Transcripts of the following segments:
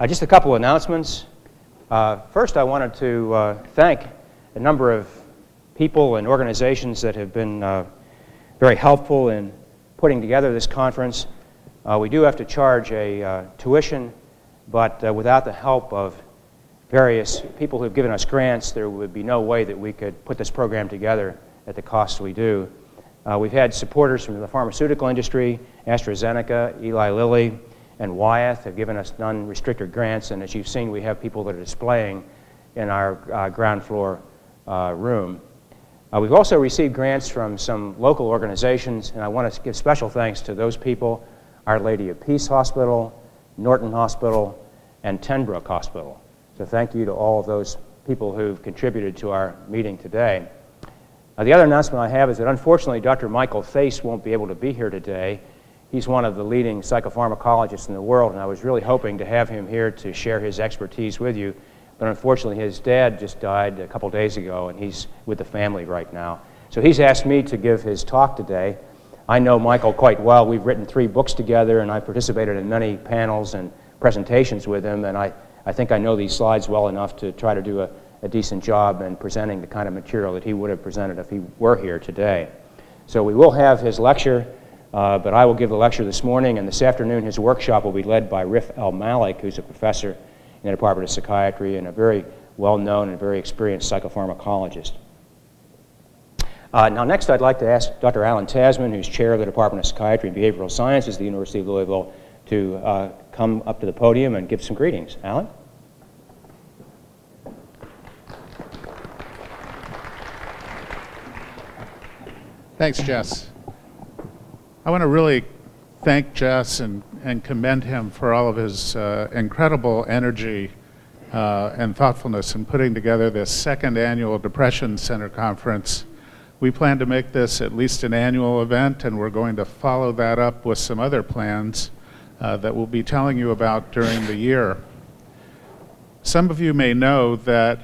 Just a couple of announcements. First, I wanted to thank a number of people and organizations that have been very helpful in putting together this conference. We do have to charge a tuition, but without the help of various people who have given us grants, there would be no way that we could put this program together at the cost we do. We've had supporters from the pharmaceutical industry. AstraZeneca, Eli Lilly, and Wyeth have given us non-restricted grants, and as you've seen, we have people that are displaying in our ground floor room. We've also received grants from some local organizations, and I want to give special thanks to those people: Our Lady of Peace Hospital, Norton Hospital, and Tenbrook Hospital. So thank you to all of those people who've contributed to our meeting today. The other announcement I have is that unfortunately Dr. Michael Thace won't be able to be here today. He's one of the leading psychopharmacologists in the world, and I was really hoping to have him here to share his expertise with you. But unfortunately, his dad just died a couple days ago, and he's with the family right now. So he's asked me to give his talk today. I know Michael quite well. We've written 3 books together, and I participated in many panels and presentations with him, and I think I know these slides well enough to try to do a decent job in presenting the kind of material that he would have presented if he were here today. So we will have his lecture, but I will give the lecture this morning, and this afternoon his workshop will be led by Rif El-Malik, who's a professor in the Department of Psychiatry and a very well-known and very experienced psychopharmacologist. Now next I'd like to ask Dr. Alan Tasman, who's chair of the Department of Psychiatry and Behavioral Sciences at the University of Louisville, to come up to the podium and give some greetings. Alan? Thanks, Jess. I want to really thank Jess and commend him for all of his incredible energy and thoughtfulness in putting together this 2nd annual Depression Center Conference. We plan to make this at least an annual event, and we're going to follow that up with some other plans that we'll be telling you about during the year. Some of you may know that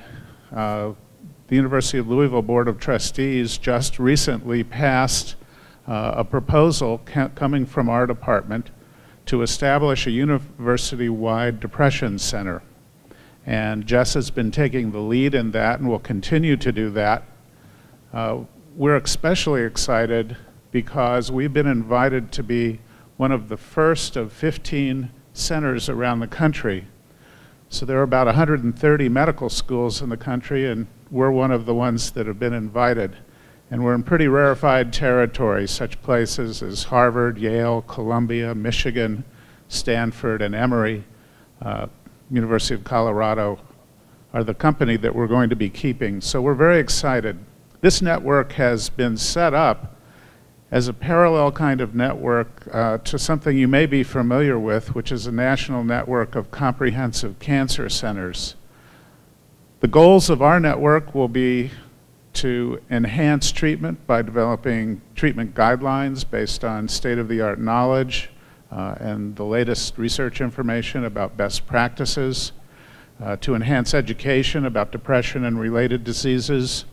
the University of Louisville Board of Trustees just recently passed a proposal coming from our department to establish a university-wide depression center. And Jess has been taking the lead in that and will continue to do that. We're especially excited because we've been invited to be one of the first of 15 centers around the country. So there are about 130 medical schools in the country, and we're one of the ones that have been invited. And we're in pretty rarefied territory. Such places as Harvard, Yale, Columbia, Michigan, Stanford, and Emory, University of Colorado, are the company that we're going to be keeping. So we're very excited. This network has been set up as a parallel kind of network to something you may be familiar with, which is a national network of comprehensive cancer centers. The goals of our network will be to enhance treatment by developing treatment guidelines based on state-of-the-art knowledge and the latest research information about best practices, to enhance education about depression and related diseases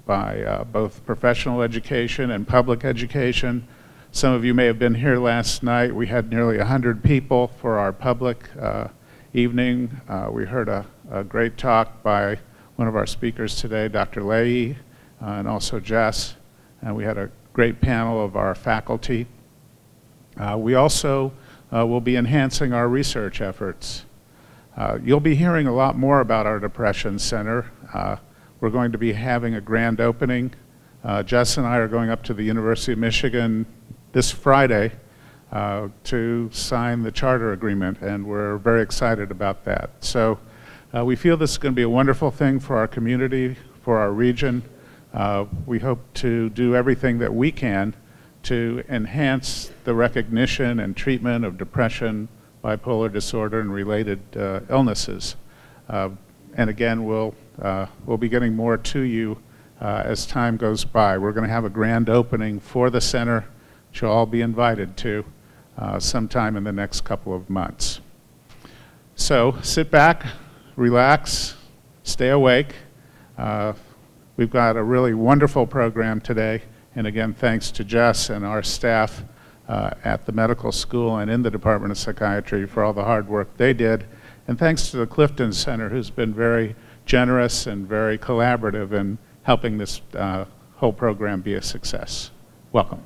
by both professional education and public education. Some of you may have been here last night. We had nearly 100 people for our public evening. We heard a great talk by one of our speakers today, Dr. Leahy, and also Jess, and we had a great panel of our faculty. We also will be enhancing our research efforts. You'll be hearing a lot more about our Depression Center. We're going to be having a grand opening. Jess and I are going up to the University of Michigan this Friday to sign the charter agreement, and we're very excited about that. So we feel this is going to be a wonderful thing for our community, for our region. We hope to do everything that we can to enhance the recognition and treatment of depression, bipolar disorder, and related illnesses. And again, we'll be getting more to you as time goes by. We're going to have a grand opening for the center, which you'll all be invited to sometime in the next couple of months. So sit back, relax, stay awake. We've got a really wonderful program today, and again, thanks to Jess and our staff at the medical school and in the Department of Psychiatry for all the hard work they did. And thanks to the Clifton Center, who's been very generous and very collaborative in helping this whole program be a success. Welcome.